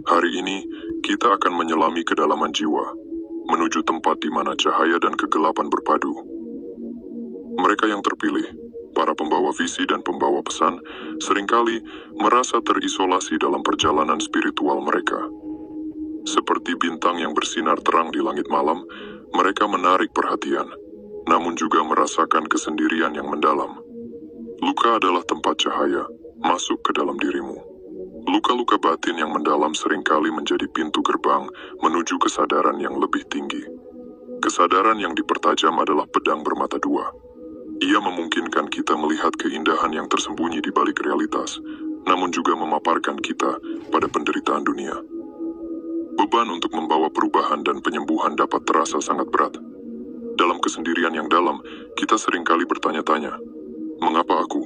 Hari ini, kita akan menyelami kedalaman jiwa, menuju tempat di mana cahaya dan kegelapan berpadu. Mereka yang terpilih, para pembawa visi dan pembawa pesan, seringkali merasa terisolasi dalam perjalanan spiritual mereka. Seperti bintang yang bersinar terang di langit malam, mereka menarik perhatian, namun juga merasakan kesendirian yang mendalam. Luka adalah tempat cahaya masuk ke dalam dirimu. Luka-luka batin yang mendalam seringkali menjadi pintu gerbang menuju kesadaran yang lebih tinggi. Kesadaran yang dipertajam adalah pedang bermata dua. Ia memungkinkan kita melihat keindahan yang tersembunyi di balik realitas, namun juga memaparkan kita pada penderitaan dunia. Beban untuk membawa perubahan dan penyembuhan dapat terasa sangat berat. Dalam kesendirian yang dalam, kita seringkali bertanya-tanya, mengapa aku?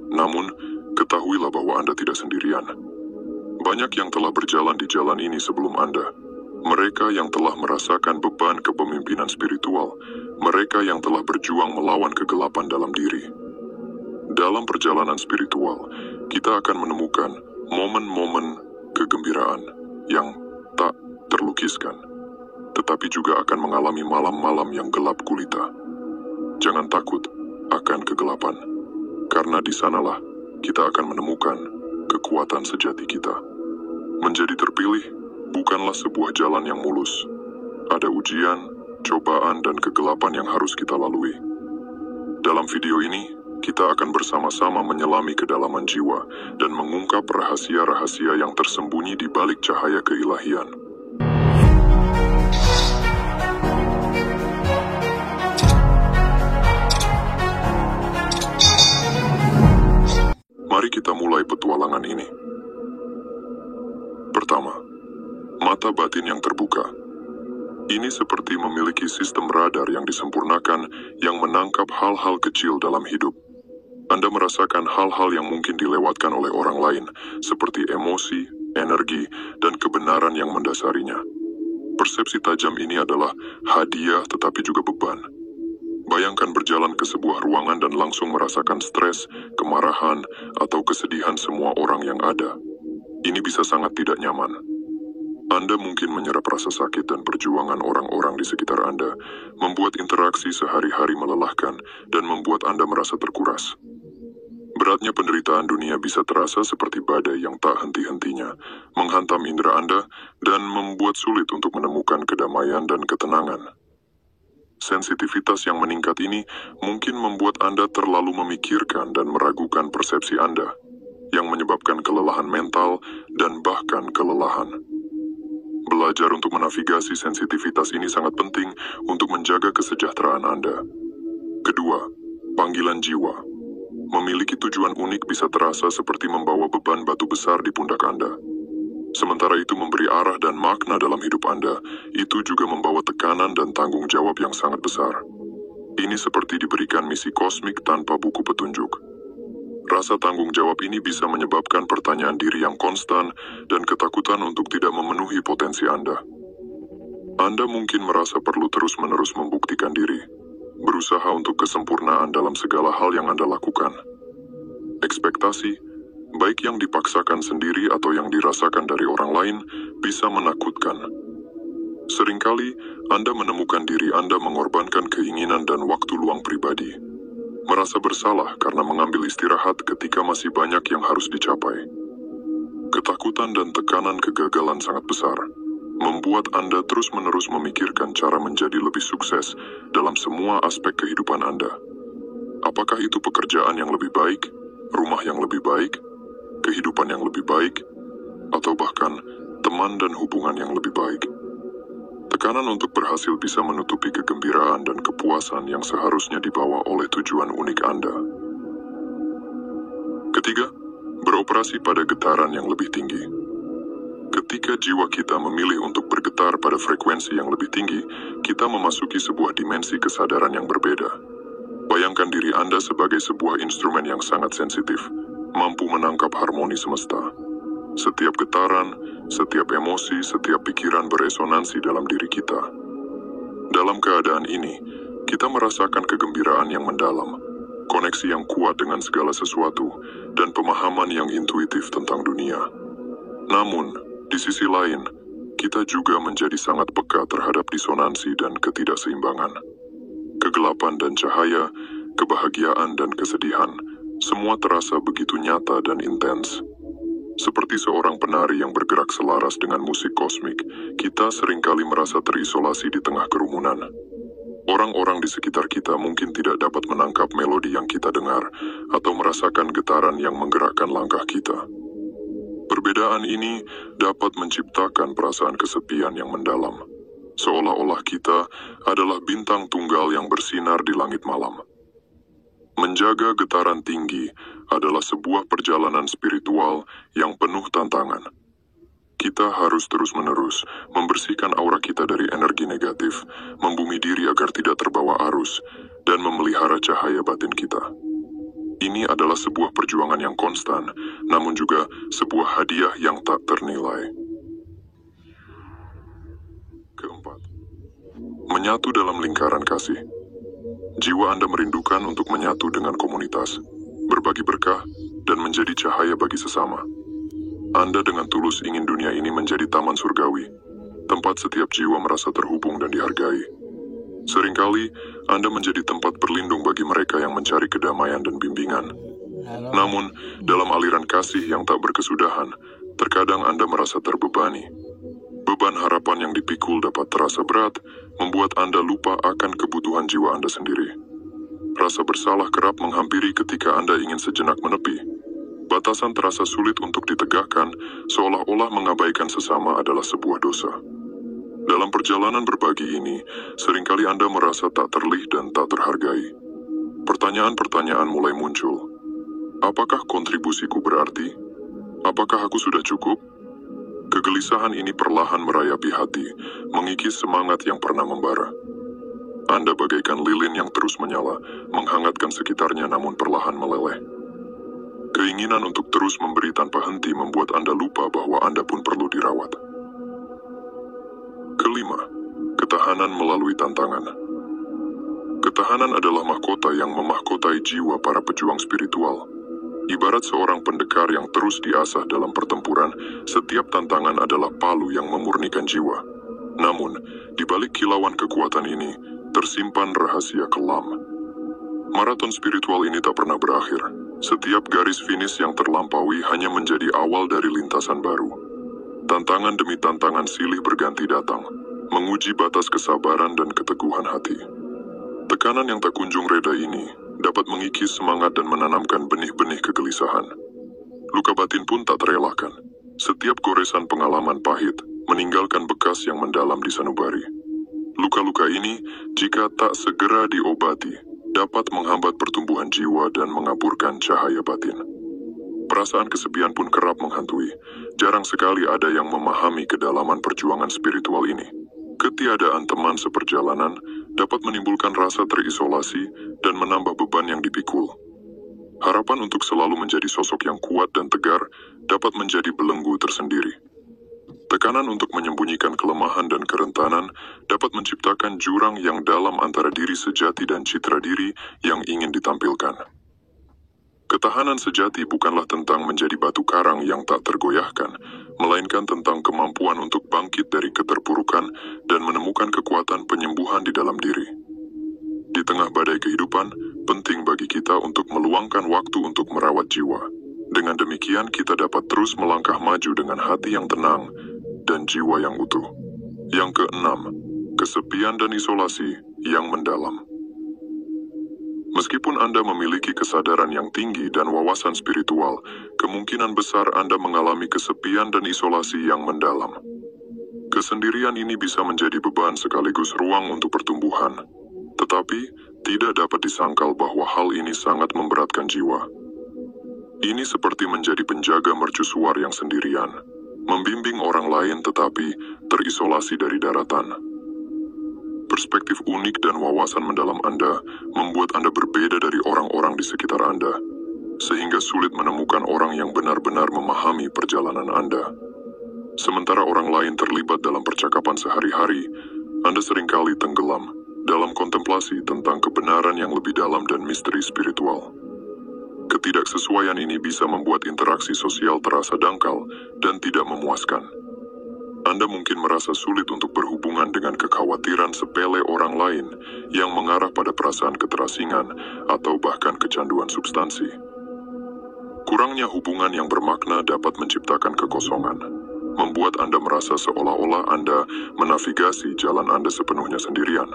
Namun, ketahuilah bahwa Anda tidak sendirian. Banyak yang telah berjalan di jalan ini sebelum Anda. Mereka yang telah merasakan beban kepemimpinan spiritual, mereka yang telah berjuang melawan kegelapan dalam diri. Dalam perjalanan spiritual, kita akan menemukan momen-momen kegembiraan yang tak terlukiskan, tetapi juga akan mengalami malam-malam yang gelap gulita. Jangan takut akan kegelapan, karena di sanalah kita akan menemukan kekuatan sejati kita. Menjadi terpilih bukanlah sebuah jalan yang mulus. Ada ujian, cobaan, dan kegelapan yang harus kita lalui. Dalam video ini, kita akan bersama-sama menyelami kedalaman jiwa dan mengungkap rahasia-rahasia yang tersembunyi di balik cahaya keilahian. Mari kita mulai petualangan ini. Pertama, mata batin yang terbuka. Ini seperti memiliki sistem radar yang disempurnakan yang menangkap hal-hal kecil dalam hidup. Anda merasakan hal-hal yang mungkin dilewatkan oleh orang lain, seperti emosi, energi, dan kebenaran yang mendasarinya. Persepsi tajam ini adalah hadiah tetapi juga beban. Bayangkan berjalan ke sebuah ruangan dan langsung merasakan stres, kemarahan, atau kesedihan semua orang yang ada. Ini bisa sangat tidak nyaman. Anda mungkin menyerap rasa sakit dan perjuangan orang-orang di sekitar Anda, membuat interaksi sehari-hari melelahkan, dan membuat Anda merasa terkuras. Beratnya penderitaan dunia bisa terasa seperti badai yang tak henti-hentinya, menghantam indera Anda, dan membuat sulit untuk menemukan kedamaian dan ketenangan. Sensitivitas yang meningkat ini mungkin membuat Anda terlalu memikirkan dan meragukan persepsi Anda, yang menyebabkan kelelahan mental dan bahkan kelelahan. Belajar untuk menavigasi sensitivitas ini sangat penting untuk menjaga kesejahteraan Anda. Kedua, panggilan jiwa. Memiliki tujuan unik bisa terasa seperti membawa beban batu besar di pundak Anda. Sementara itu memberi arah dan makna dalam hidup Anda, itu juga membawa tekanan dan tanggung jawab yang sangat besar. Ini seperti diberikan misi kosmik tanpa buku petunjuk. Rasa tanggung jawab ini bisa menyebabkan pertanyaan diri yang konstan dan ketakutan untuk tidak memenuhi potensi Anda. Anda mungkin merasa perlu terus-menerus membuktikan diri, berusaha untuk kesempurnaan dalam segala hal yang Anda lakukan. Ekspektasi, baik yang dipaksakan sendiri atau yang dirasakan dari orang lain, bisa menakutkan. Seringkali, Anda menemukan diri Anda mengorbankan keinginan dan waktu luang pribadi. Merasa bersalah karena mengambil istirahat ketika masih banyak yang harus dicapai. Ketakutan dan tekanan kegagalan sangat besar, membuat Anda terus-menerus memikirkan cara menjadi lebih sukses dalam semua aspek kehidupan Anda. Apakah itu pekerjaan yang lebih baik, rumah yang lebih baik, kehidupan yang lebih baik, atau bahkan teman dan hubungan yang lebih baik? Tekanan untuk berhasil bisa menutupi kegembiraan dan kepuasan yang seharusnya dibawa oleh tujuan unik Anda. Ketiga, beroperasi pada getaran yang lebih tinggi. Ketika jiwa kita memilih untuk bergetar pada frekuensi yang lebih tinggi, kita memasuki sebuah dimensi kesadaran yang berbeda. Bayangkan diri Anda sebagai sebuah instrumen yang sangat sensitif, mampu menangkap harmoni semesta. Setiap getaran, setiap emosi, setiap pikiran beresonansi dalam diri kita. Dalam keadaan ini, kita merasakan kegembiraan yang mendalam, koneksi yang kuat dengan segala sesuatu, dan pemahaman yang intuitif tentang dunia. Namun, di sisi lain, kita juga menjadi sangat peka terhadap disonansi dan ketidakseimbangan. Kegelapan dan cahaya, kebahagiaan dan kesedihan, semua terasa begitu nyata dan intens. Seperti seorang penari yang bergerak selaras dengan musik kosmik, kita seringkali merasa terisolasi di tengah kerumunan. Orang-orang di sekitar kita mungkin tidak dapat menangkap melodi yang kita dengar, atau merasakan getaran yang menggerakkan langkah kita. Perbedaan ini dapat menciptakan perasaan kesepian yang mendalam, seolah-olah kita adalah bintang tunggal yang bersinar di langit malam. Menjaga getaran tinggi adalah sebuah perjalanan spiritual yang penuh tantangan. Kita harus terus-menerus membersihkan aura kita dari energi negatif, membumi diri agar tidak terbawa arus, dan memelihara cahaya batin kita. Ini adalah sebuah perjuangan yang konstan, namun juga sebuah hadiah yang tak ternilai. Keempat, menyatu dalam lingkaran kasih. Jiwa Anda merindukan untuk menyatu dengan komunitas, berbagi berkah, dan menjadi cahaya bagi sesama. Anda dengan tulus ingin dunia ini menjadi taman surgawi, tempat setiap jiwa merasa terhubung dan dihargai. Seringkali, Anda menjadi tempat berlindung bagi mereka yang mencari kedamaian dan bimbingan. Namun, dalam aliran kasih yang tak berkesudahan, terkadang Anda merasa terbebani. Beban harapan yang dipikul dapat terasa berat, membuat Anda lupa akan kebutuhan jiwa Anda sendiri. Rasa bersalah kerap menghampiri ketika Anda ingin sejenak menepi. Batasan terasa sulit untuk ditegakkan, seolah-olah mengabaikan sesama adalah sebuah dosa. Dalam perjalanan berbagi ini, seringkali Anda merasa tak terlih dan tak terhargai. Pertanyaan-pertanyaan mulai muncul. Apakah kontribusiku berarti? Apakah aku sudah cukup? Kegelisahan ini perlahan merayapi hati, mengikis semangat yang pernah membara. Anda bagaikan lilin yang terus menyala, menghangatkan sekitarnya namun perlahan meleleh. Keinginan untuk terus memberi tanpa henti membuat Anda lupa bahwa Anda pun perlu dirawat. Kelima, ketahanan melalui tantangan. Ketahanan adalah mahkota yang memahkotai jiwa para pejuang spiritual. Ibarat seorang pendekar yang terus diasah dalam pertempuran, setiap tantangan adalah palu yang memurnikan jiwa. Namun, di balik kilauan kekuatan ini, tersimpan rahasia kelam. Maraton spiritual ini tak pernah berakhir. Setiap garis finish yang terlampaui hanya menjadi awal dari lintasan baru. Tantangan demi tantangan silih berganti datang, menguji batas kesabaran dan keteguhan hati. Tekanan yang tak kunjung reda ini dapat mengikis semangat dan menanamkan benih-benih kegelisahan. Luka batin pun tak terelakkan. Setiap goresan pengalaman pahit meninggalkan bekas yang mendalam di sanubari. Luka-luka ini, jika tak segera diobati, dapat menghambat pertumbuhan jiwa dan mengaburkan cahaya batin. Perasaan kesepian pun kerap menghantui. Jarang sekali ada yang memahami kedalaman perjuangan spiritual ini. Ketiadaan teman seperjalanan dapat menimbulkan rasa terisolasi dan menambah beban yang dipikul. Harapan untuk selalu menjadi sosok yang kuat dan tegar dapat menjadi belenggu tersendiri. Tekanan untuk menyembunyikan kelemahan dan kerentanan dapat menciptakan jurang yang dalam antara diri sejati dan citra diri yang ingin ditampilkan. Ketahanan sejati bukanlah tentang menjadi batu karang yang tak tergoyahkan, melainkan tentang kemampuan untuk bangkit dari keterpurukan dan menemukan kekuatan penyembuhan di dalam diri. Di tengah badai kehidupan, penting bagi kita untuk meluangkan waktu untuk merawat jiwa. Dengan demikian kita dapat terus melangkah maju dengan hati yang tenang dan jiwa yang utuh. Yang keenam, kesepian dan isolasi yang mendalam. Meskipun Anda memiliki kesadaran yang tinggi dan wawasan spiritual, kemungkinan besar Anda mengalami kesepian dan isolasi yang mendalam. Kesendirian ini bisa menjadi beban sekaligus ruang untuk pertumbuhan. Tetapi, tidak dapat disangkal bahwa hal ini sangat memberatkan jiwa. Ini seperti menjadi penjaga mercusuar yang sendirian, membimbing orang lain tetapi terisolasi dari daratan. Perspektif unik dan wawasan mendalam Anda membuat Anda berbeda dari orang-orang di sekitar Anda, sehingga sulit menemukan orang yang benar-benar memahami perjalanan Anda. Sementara orang lain terlibat dalam percakapan sehari-hari, Anda seringkali tenggelam dalam kontemplasi tentang kebenaran yang lebih dalam dan misteri spiritual. Ketidaksesuaian ini bisa membuat interaksi sosial terasa dangkal dan tidak memuaskan. Anda mungkin merasa sulit untuk berhubungan dengan kekhawatiran sepele orang lain yang mengarah pada perasaan keterasingan atau bahkan kecanduan substansi. Kurangnya hubungan yang bermakna dapat menciptakan kekosongan, membuat Anda merasa seolah-olah Anda menavigasi jalan Anda sepenuhnya sendirian.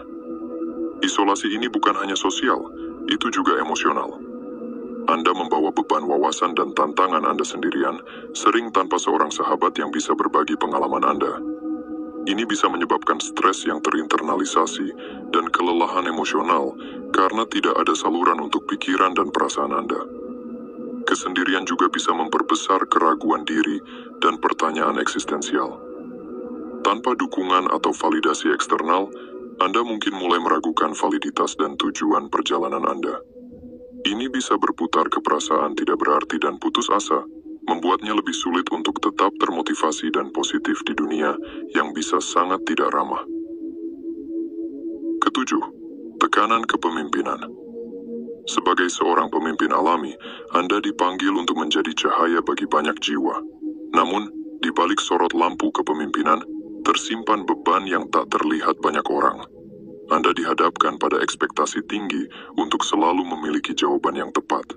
Isolasi ini bukan hanya sosial, itu juga emosional. Anda membawa beban wawasan dan tantangan Anda sendirian, sering tanpa seorang sahabat yang bisa berbagi pengalaman Anda. Ini bisa menyebabkan stres yang terinternalisasi dan kelelahan emosional karena tidak ada saluran untuk pikiran dan perasaan Anda. Kesendirian juga bisa memperbesar keraguan diri dan pertanyaan eksistensial. Tanpa dukungan atau validasi eksternal, Anda mungkin mulai meragukan validitas dan tujuan perjalanan Anda. Ini bisa berputar ke perasaan tidak berarti dan putus asa, membuatnya lebih sulit untuk tetap termotivasi dan positif di dunia yang bisa sangat tidak ramah. Ketujuh, tekanan kepemimpinan. Sebagai seorang pemimpin alami, Anda dipanggil untuk menjadi cahaya bagi banyak jiwa. Namun, di balik sorot lampu kepemimpinan, tersimpan beban yang tak terlihat banyak orang. Anda dihadapkan pada ekspektasi tinggi untuk selalu memiliki jawaban yang tepat,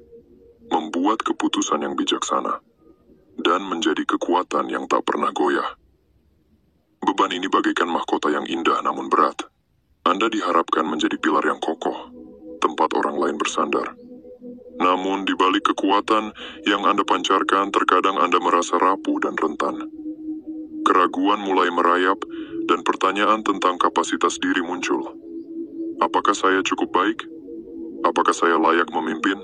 membuat keputusan yang bijaksana, dan menjadi kekuatan yang tak pernah goyah. Beban ini bagaikan mahkota yang indah namun berat. Anda diharapkan menjadi pilar yang kokoh, tempat orang lain bersandar. Namun, di balik kekuatan yang Anda pancarkan, terkadang Anda merasa rapuh dan rentan. Keraguan mulai merayap, dan pertanyaan tentang kapasitas diri muncul. Apakah saya cukup baik? Apakah saya layak memimpin?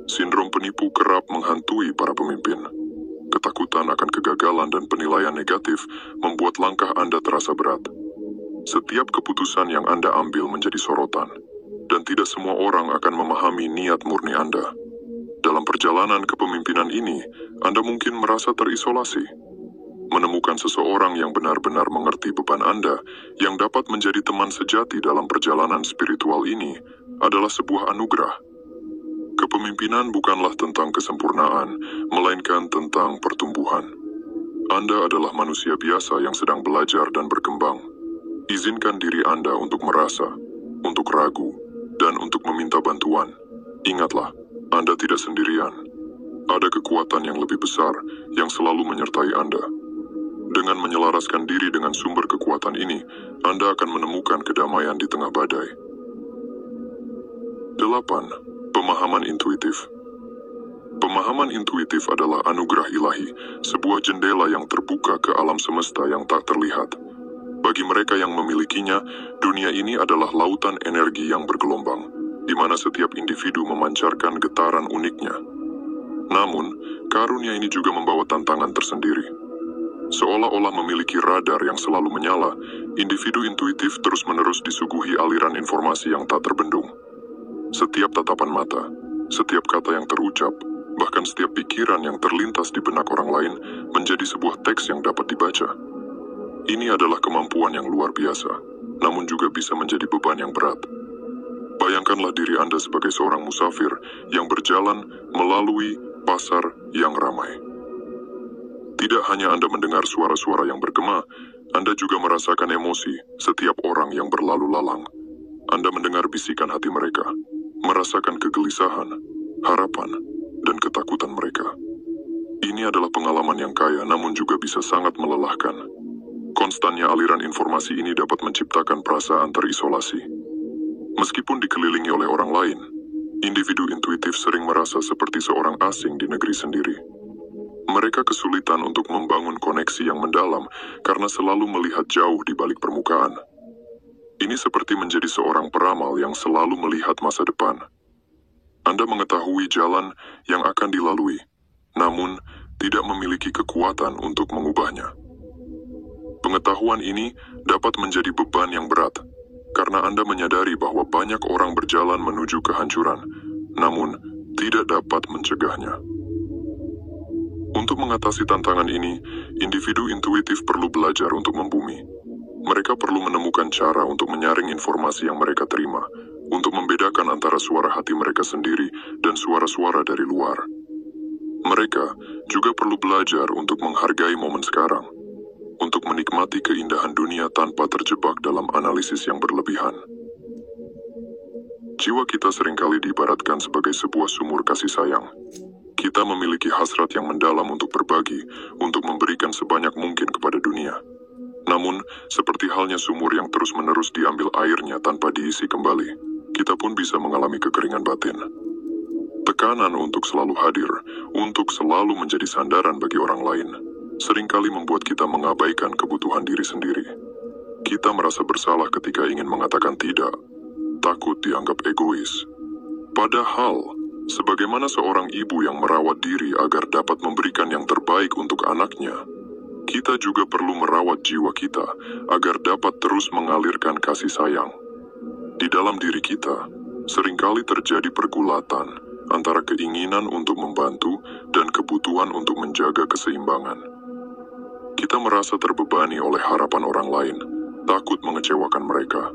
Sindrom penipu kerap menghantui para pemimpin. Ketakutan akan kegagalan dan penilaian negatif membuat langkah Anda terasa berat. Setiap keputusan yang Anda ambil menjadi sorotan, dan tidak semua orang akan memahami niat murni Anda. Dalam perjalanan kepemimpinan ini, Anda mungkin merasa terisolasi. Menemukan seseorang yang benar-benar mengerti beban Anda, yang dapat menjadi teman sejati dalam perjalanan spiritual ini, adalah sebuah anugerah. Kepemimpinan bukanlah tentang kesempurnaan, melainkan tentang pertumbuhan. Anda adalah manusia biasa yang sedang belajar dan berkembang. Izinkan diri Anda untuk merasa, untuk ragu, dan untuk meminta bantuan. Ingatlah, Anda tidak sendirian. Ada kekuatan yang lebih besar yang selalu menyertai Anda. Dengan menyelaraskan diri dengan sumber kekuatan ini, Anda akan menemukan kedamaian di tengah badai. 8. Pemahaman intuitif. Pemahaman intuitif adalah anugerah ilahi, sebuah jendela yang terbuka ke alam semesta yang tak terlihat. Bagi mereka yang memilikinya, dunia ini adalah lautan energi yang bergelombang, di mana setiap individu memancarkan getaran uniknya. Namun, karunia ini juga membawa tantangan tersendiri. Seolah-olah memiliki radar yang selalu menyala, individu intuitif terus-menerus disuguhi aliran informasi yang tak terbendung. Setiap tatapan mata, setiap kata yang terucap, bahkan setiap pikiran yang terlintas di benak orang lain menjadi sebuah teks yang dapat dibaca. Ini adalah kemampuan yang luar biasa, namun juga bisa menjadi beban yang berat. Bayangkanlah diri Anda sebagai seorang musafir yang berjalan melalui pasar yang ramai. Tidak hanya Anda mendengar suara-suara yang bergema, Anda juga merasakan emosi setiap orang yang berlalu lalang. Anda mendengar bisikan hati mereka, merasakan kegelisahan, harapan, dan ketakutan mereka. Ini adalah pengalaman yang kaya namun juga bisa sangat melelahkan. Konstannya aliran informasi ini dapat menciptakan perasaan terisolasi. Meskipun dikelilingi oleh orang lain, individu intuitif sering merasa seperti seorang asing di negeri sendiri. Mereka kesulitan untuk membangun koneksi yang mendalam karena selalu melihat jauh di balik permukaan. Ini seperti menjadi seorang peramal yang selalu melihat masa depan. Anda mengetahui jalan yang akan dilalui, namun tidak memiliki kekuatan untuk mengubahnya. Pengetahuan ini dapat menjadi beban yang berat, karena Anda menyadari bahwa banyak orang berjalan menuju kehancuran, namun tidak dapat mencegahnya. Untuk mengatasi tantangan ini, individu intuitif perlu belajar untuk membumi. Mereka perlu menemukan cara untuk menyaring informasi yang mereka terima, untuk membedakan antara suara hati mereka sendiri dan suara-suara dari luar. Mereka juga perlu belajar untuk menghargai momen sekarang, untuk menikmati keindahan dunia tanpa terjebak dalam analisis yang berlebihan. Jiwa kita seringkali diibaratkan sebagai sebuah sumur kasih sayang. Kita memiliki hasrat yang mendalam untuk berbagi, untuk memberikan sebanyak mungkin kepada dunia. Namun, seperti halnya sumur yang terus-menerus diambil airnya tanpa diisi kembali, kita pun bisa mengalami kekeringan batin. Tekanan untuk selalu hadir, untuk selalu menjadi sandaran bagi orang lain, seringkali membuat kita mengabaikan kebutuhan diri sendiri. Kita merasa bersalah ketika ingin mengatakan tidak, takut dianggap egois. Padahal, sebagaimana seorang ibu yang merawat diri agar dapat memberikan yang terbaik untuk anaknya, kita juga perlu merawat jiwa kita agar dapat terus mengalirkan kasih sayang. Di dalam diri kita, seringkali terjadi pergulatan antara keinginan untuk membantu dan kebutuhan untuk menjaga keseimbangan. Kita merasa terbebani oleh harapan orang lain, takut mengecewakan mereka.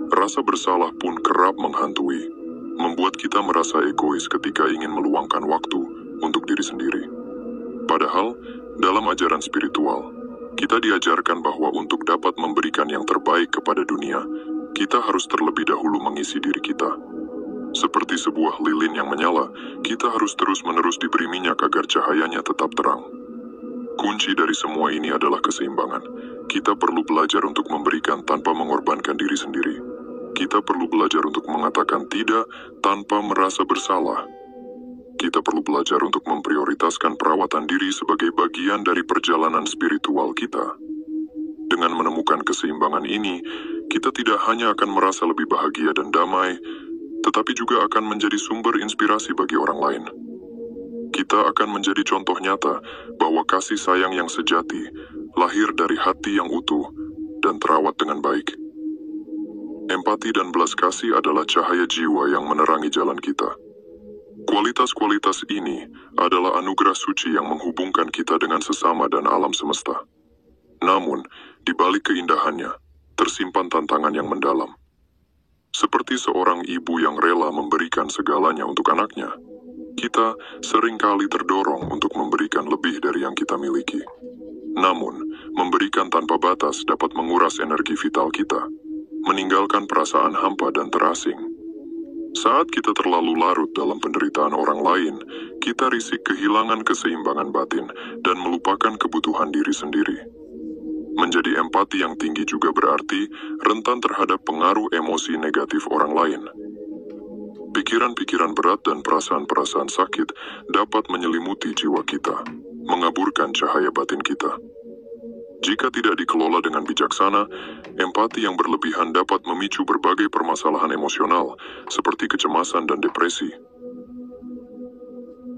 Rasa bersalah pun kerap menghantui, membuat kita merasa egois ketika ingin meluangkan waktu untuk diri sendiri. Padahal, dalam ajaran spiritual, kita diajarkan bahwa untuk dapat memberikan yang terbaik kepada dunia, kita harus terlebih dahulu mengisi diri kita. Seperti sebuah lilin yang menyala, kita harus terus-menerus diberi minyak agar cahayanya tetap terang. Kunci dari semua ini adalah keseimbangan. Kita perlu belajar untuk memberikan tanpa mengorbankan diri sendiri. Kita perlu belajar untuk mengatakan tidak tanpa merasa bersalah. Kita perlu belajar untuk memprioritaskan perawatan diri sebagai bagian dari perjalanan spiritual kita. Dengan menemukan keseimbangan ini, kita tidak hanya akan merasa lebih bahagia dan damai, tetapi juga akan menjadi sumber inspirasi bagi orang lain. Kita akan menjadi contoh nyata bahwa kasih sayang yang sejati lahir dari hati yang utuh dan terawat dengan baik. Empati dan belas kasih adalah cahaya jiwa yang menerangi jalan kita. Kualitas-kualitas ini adalah anugerah suci yang menghubungkan kita dengan sesama dan alam semesta. Namun, di balik keindahannya, tersimpan tantangan yang mendalam. Seperti seorang ibu yang rela memberikan segalanya untuk anaknya, kita seringkali terdorong untuk memberikan lebih dari yang kita miliki. Namun, memberikan tanpa batas dapat menguras energi vital kita, meninggalkan perasaan hampa dan terasing. Saat kita terlalu larut dalam penderitaan orang lain, kita risik kehilangan keseimbangan batin dan melupakan kebutuhan diri sendiri. Menjadi empati yang tinggi juga berarti rentan terhadap pengaruh emosi negatif orang lain. Pikiran-pikiran berat dan perasaan-perasaan sakit dapat menyelimuti jiwa kita, mengaburkan cahaya batin kita. Jika tidak dikelola dengan bijaksana, empati yang berlebihan dapat memicu berbagai permasalahan emosional, seperti kecemasan dan depresi.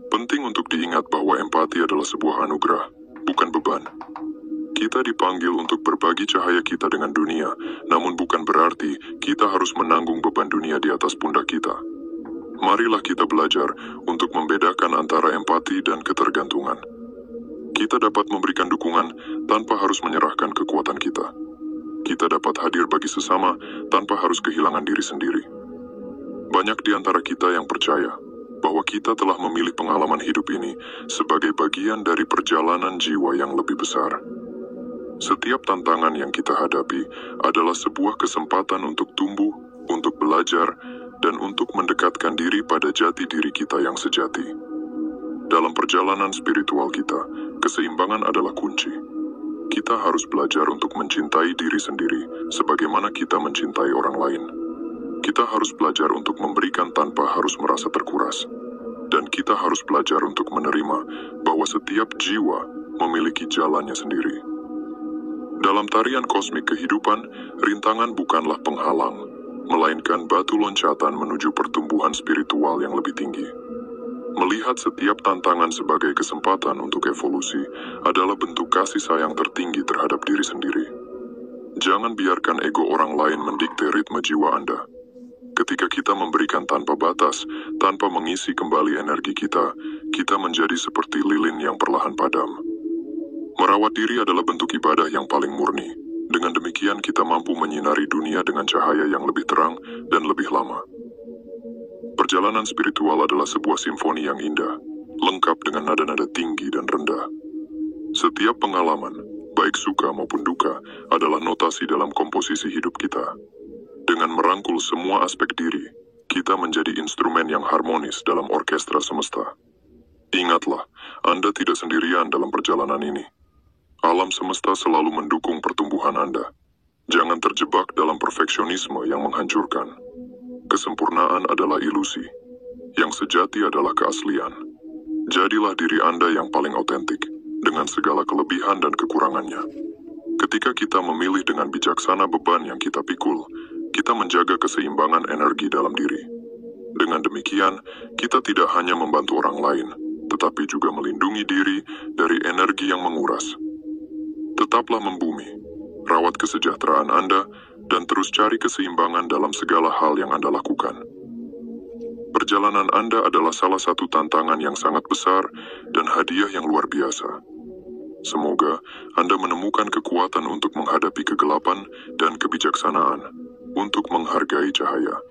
Penting untuk diingat bahwa empati adalah sebuah anugerah, bukan beban. Kita dipanggil untuk berbagi cahaya kita dengan dunia, namun bukan berarti kita harus menanggung beban dunia di atas pundak kita. Marilah kita belajar untuk membedakan antara empati dan ketergantungan. Kita dapat memberikan dukungan tanpa harus menyerahkan kekuatan kita. Kita dapat hadir bagi sesama tanpa harus kehilangan diri sendiri. Banyak di antara kita yang percaya bahwa kita telah memilih pengalaman hidup ini sebagai bagian dari perjalanan jiwa yang lebih besar. Setiap tantangan yang kita hadapi adalah sebuah kesempatan untuk tumbuh, untuk belajar, dan untuk mendekatkan diri pada jati diri kita yang sejati. Dalam perjalanan spiritual kita, keseimbangan adalah kunci. Kita harus belajar untuk mencintai diri sendiri sebagaimana kita mencintai orang lain. Kita harus belajar untuk memberikan tanpa harus merasa terkuras. Dan kita harus belajar untuk menerima bahwa setiap jiwa memiliki jalannya sendiri. Dalam tarian kosmik kehidupan, rintangan bukanlah penghalang, melainkan batu loncatan menuju pertumbuhan spiritual yang lebih tinggi. Melihat setiap tantangan sebagai kesempatan untuk evolusi adalah bentuk kasih sayang tertinggi terhadap diri sendiri. Jangan biarkan ego orang lain mendikte ritme jiwa Anda. Ketika kita memberikan tanpa batas, tanpa mengisi kembali energi kita, kita menjadi seperti lilin yang perlahan padam. Merawat diri adalah bentuk ibadah yang paling murni. Dengan demikian, kita mampu menyinari dunia dengan cahaya yang lebih terang dan lebih lama. Perjalanan spiritual adalah sebuah simfoni yang indah, lengkap dengan nada-nada tinggi dan rendah. Setiap pengalaman, baik suka maupun duka, adalah notasi dalam komposisi hidup kita. Dengan merangkul semua aspek diri, kita menjadi instrumen yang harmonis dalam orkestra semesta. Ingatlah, Anda tidak sendirian dalam perjalanan ini. Alam semesta selalu mendukung pertumbuhan Anda. Jangan terjebak dalam perfeksionisme yang menghancurkan. Kesempurnaan adalah ilusi. Yang sejati adalah keaslian. Jadilah diri Anda yang paling otentik, dengan segala kelebihan dan kekurangannya. Ketika kita memilih dengan bijaksana beban yang kita pikul, kita menjaga keseimbangan energi dalam diri. Dengan demikian, kita tidak hanya membantu orang lain, tetapi juga melindungi diri dari energi yang menguras. Tetaplah membumi, rawat kesejahteraan Anda, dan terus cari keseimbangan dalam segala hal yang Anda lakukan. Perjalanan Anda adalah salah satu tantangan yang sangat besar dan hadiah yang luar biasa. Semoga Anda menemukan kekuatan untuk menghadapi kegelapan dan kebijaksanaan, untuk menghargai cahaya.